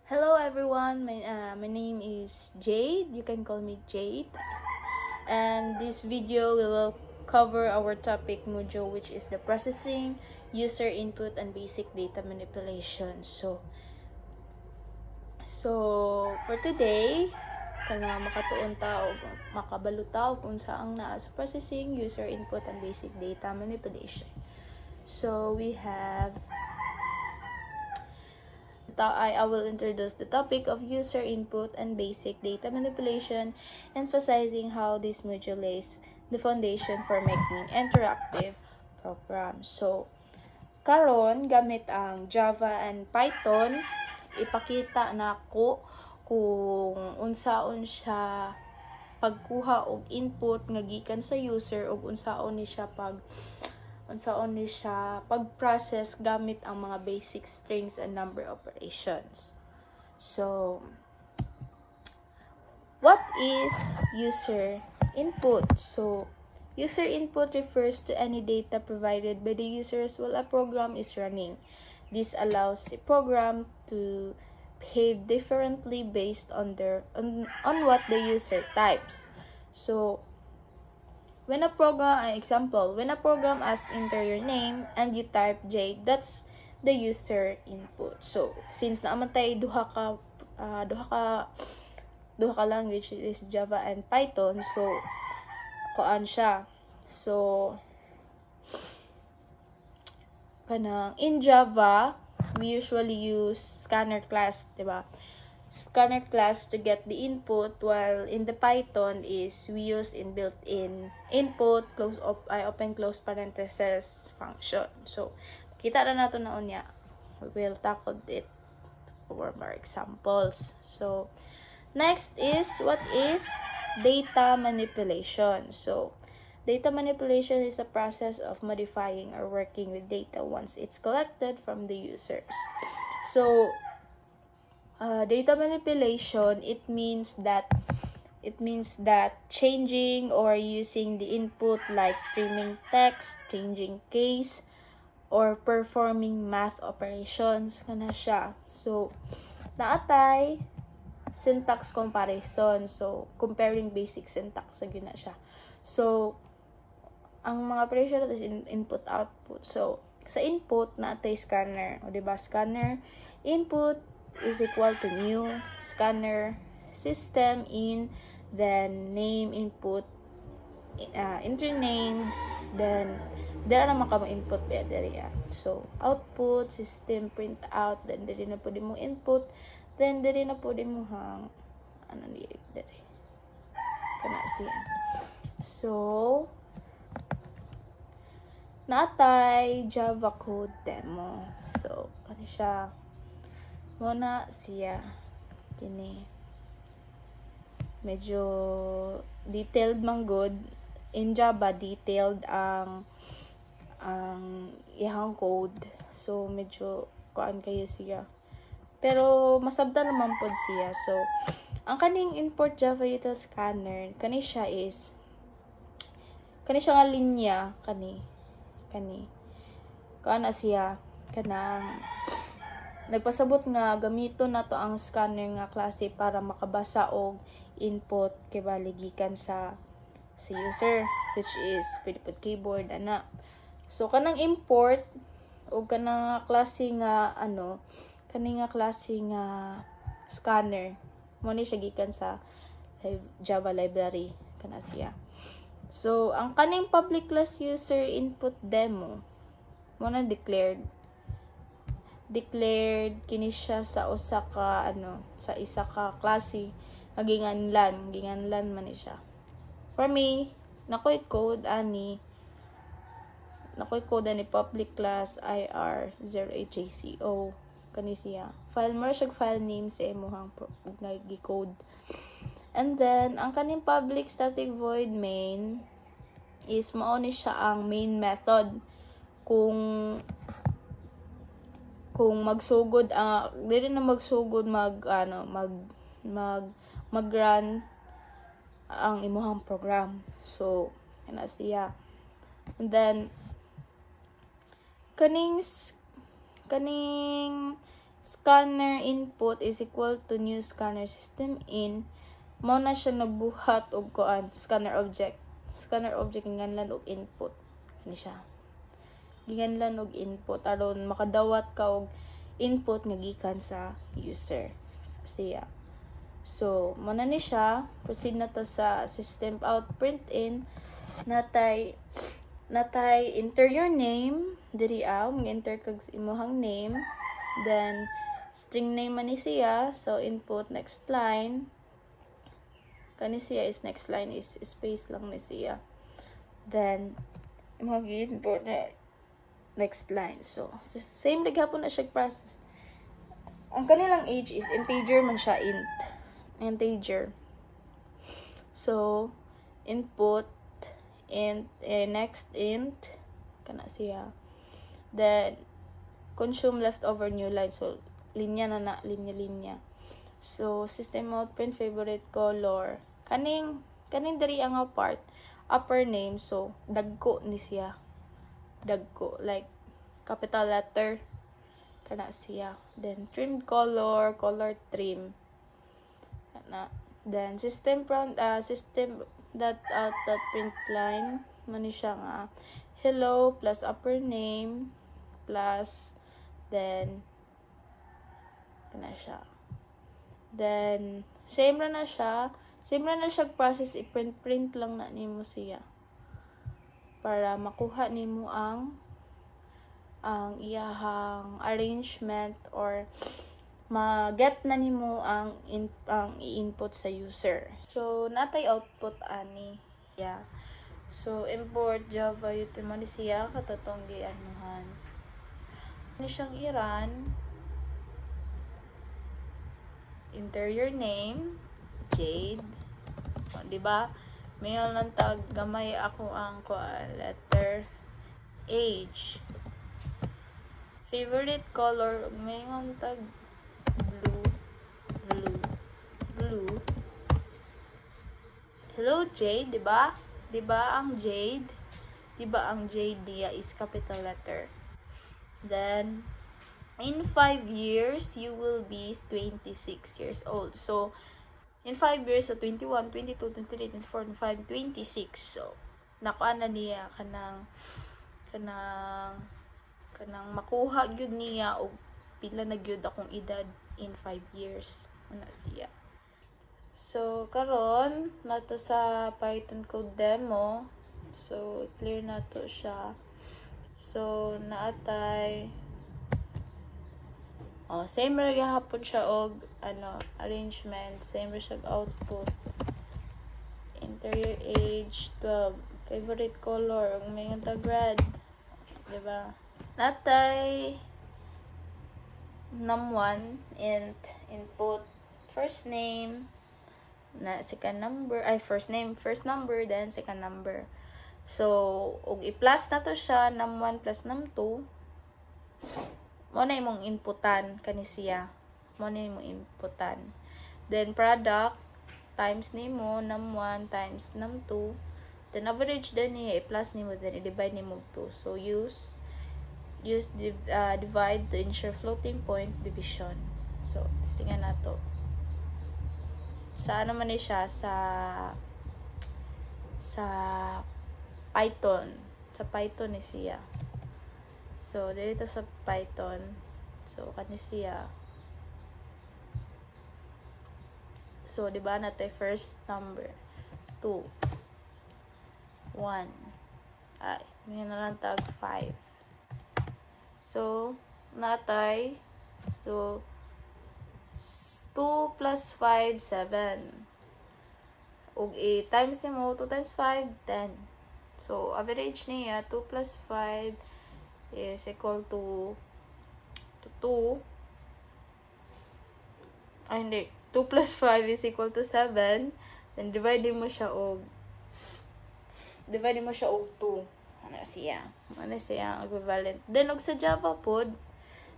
Hello everyone, my name is Jade. You can call me Jade. And this video we will cover our topic module, which is the processing, user input, and basic data manipulation. So for today, kana makatuon ta o makabalo ta kung saang naa sa processing, user input, and basic data manipulation. So we have I will introduce the topic of user input and basic data manipulation, emphasizing how this module lays the foundation for making interactive programs. So, karon gamit ang Java and Python, ipakita nako kung unsaon siya pagkuha og input nga gikan sa user ug unsaon ni siya pag-process gamit ang mga basic strings and number operations. So, what is user input? So, user input refers to any data provided by the users while a program is running. This allows the program to behave differently based on what the user types. So, when a program asks enter your name and you type J, that's the user input. So, since naman tayo duha ka language, is Java and Python, so kuan siya. So, in Java, we usually use scanner class, diba? Scanner class to get the input, while in the Python is we use built-in input, open close parenthesis function. So, kita na nato na unya. We will tackle it for more examples. So, next is what is data manipulation. So, data manipulation is a process of modifying or working with data once it's collected from the users. So, data manipulation, it means that changing or using the input like trimming text, changing case, or performing math operations kana siya. So, naatay syntax comparison. So, comparing basic syntax sa gina siya. So, ang mga operation is input-output. So, sa input, naatay scanner. O, diba? Scanner, input is equal to new, scanner, system in, then name input, enter name, then dira na maka mo input diri. So, output, system, print out, then diri na pwede mo input, then diri na pwede mo hang, diri. Kana siya. So, naatay Java code demo. So, ano siya? Muna siya. Kini. Medyo detailed man good. In Java, detailed ang ihang code. So, medyo kuan kayo siya. Pero, masabda naman po siya. So, ang kaning import Java util scanner, kani siya nga linya, kani. Kana siya, kanang nagpasabot nga gamito na to ang scanner nga klase para makabasa og input kay baligikan sa user, which is pwede pod keyboard ana. So kanang import og kanang klase nga klase nga scanner mo ni siya gikan sa Java library kana siya. So ang kaning public class user input demo mo na declared kini siya sa isa ka klase ginganlan man ni siya. For me, nakoy code ani public class ir08jco kani siya. File mo siya file name sa imong gi-code. And then ang kaning public static void main is mao ni siya ang main method kung magsugod dili na magsugod mag-run ang imong program. So, kana siya. And then kaning scanner input is equal to new scanner system in. Mao na siya nabuhat og kuan scanner object. Scanner object nganlan og input. Kani siya. Ginganlan og input aron makadawat ka og input nga gikan sa user. Siya. So, mo na ni siya. Proceed na to sa system out print in. Natay enter your name diri mag-enter kag imong name, then string name man ni siya, so input next line kani siya is next line is space lang ni siya, then imong input na next line. So same gihapon na siya process. Ang kanilang age is integer man siya, integer. So input int next int kana siya, then consume leftover new line, so linya linya. So system out print favorite color kaning diri ang part upper name, so dagko ni siya, dagko like capital letter kana siya, then trim color trim kana, then system that print line mani siya nga hello plus upper name plus then kana siya, then same na siya process, i-print lang na nimo siya para makuha nimo ang iyahang arrangement or ma-get na nimo ang i-input sa user. So natay output ani. Yeah. So import Java util siya katatong gianuhan. Ni siyang iran. Enter your name, Jade. O, diba? Mayon lang tag gamay ako ang letter H. Favorite color, mayon tag blue. Hello Jade, diba? Diba ang Jade? Diba ang Jade dia is capital letter. Then in 5 years, you will be 26 years old. So, in 5 years, so 21, 22, 23, 24, 25, 26. So, nakuha na niya kanang makuha gyud niya og pila na gyud akong edad in 5 years. Ana siya. So, karon nato sa Python code demo. So, clear na to siya. So, naatay same ra gihapon siya og arrangement, same ra siya output. Enter your age 12, favorite color ug may tag red, diba? Natay num1 input first name na second number, first number then second number. So og i-plus na to siya, num1 plus num2. Mo na imong inputan kani siya. Then product times nimo num1 times num2. Then average din niya i-plus nimo, then i-divide nimo 2. So use divide to ensure floating point division. So testingan nato. Sa ano man ni siya sa Python. Sa Python ni siya. So, dito sa Python. So, kani siya. So, di ba natin first number 2 1 ay, may na lang tag 5. So, natay so 2 plus 5 7. Ug i-times nimo 2 times 5 10. So, average niya 2 plus 5 is equal to 2. Ay, hindi. 2 plus 5 is equal to 7. Then, divide mo siya og 2. Ano siya? Ang equivalent. Then, og sa Java pod,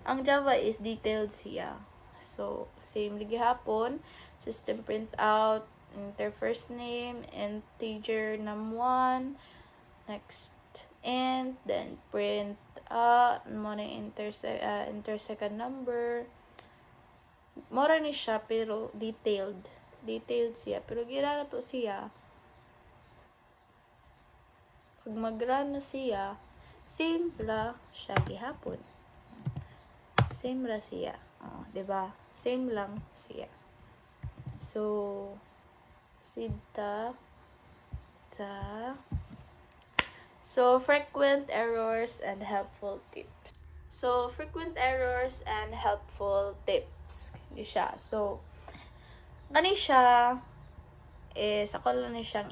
ang Java is detailed siya. So, same lagi hapon. System print out, enter first name, integer num1, next int, then print enter second number, mora ni siya pero detailed siya, pero gira na to siya pag mag-run na siya, same ra siya gihapon, same ra siya, diba, same lang siya. So sidta sa frequent errors and helpful tips. So frequent errors and helpful tips di siya. So kani siya is ako lang ni siyang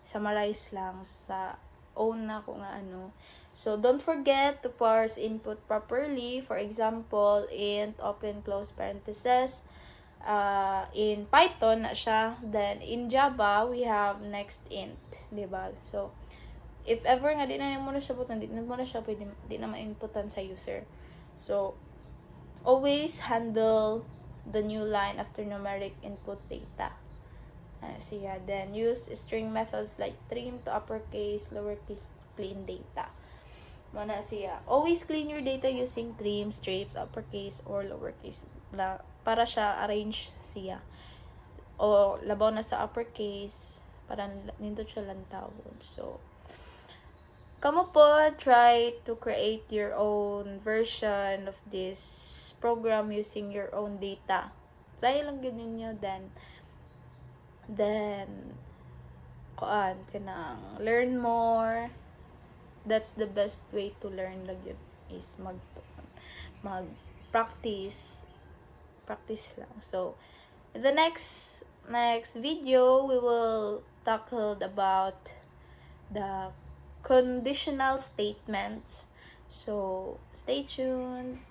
summarize lang sa own na ko nga ano. So don't forget to parse input properly. For example, int open close parentheses. In Python na siya. Then in Java we have next int, diba? So if ever nga di na mo na siya butan, di na mo na siya pwede, di na ma-inputan sa user. So always handle the new line after numeric input data. Siya. Then use string methods like trim to uppercase, lowercase, clean data. Mana siya. Always clean your data using trim, strips, uppercase, or lowercase. Para siya arrange siya. O labaw na sa uppercase para nindot siya lantawon. So kamo po try to create your own version of this program using your own data. Try lang yun ninyo, then kanang learn more. That's the best way to learn lang yun, is mag practice lang. So in the next video we will tackle about the conditional statements. So stay tuned.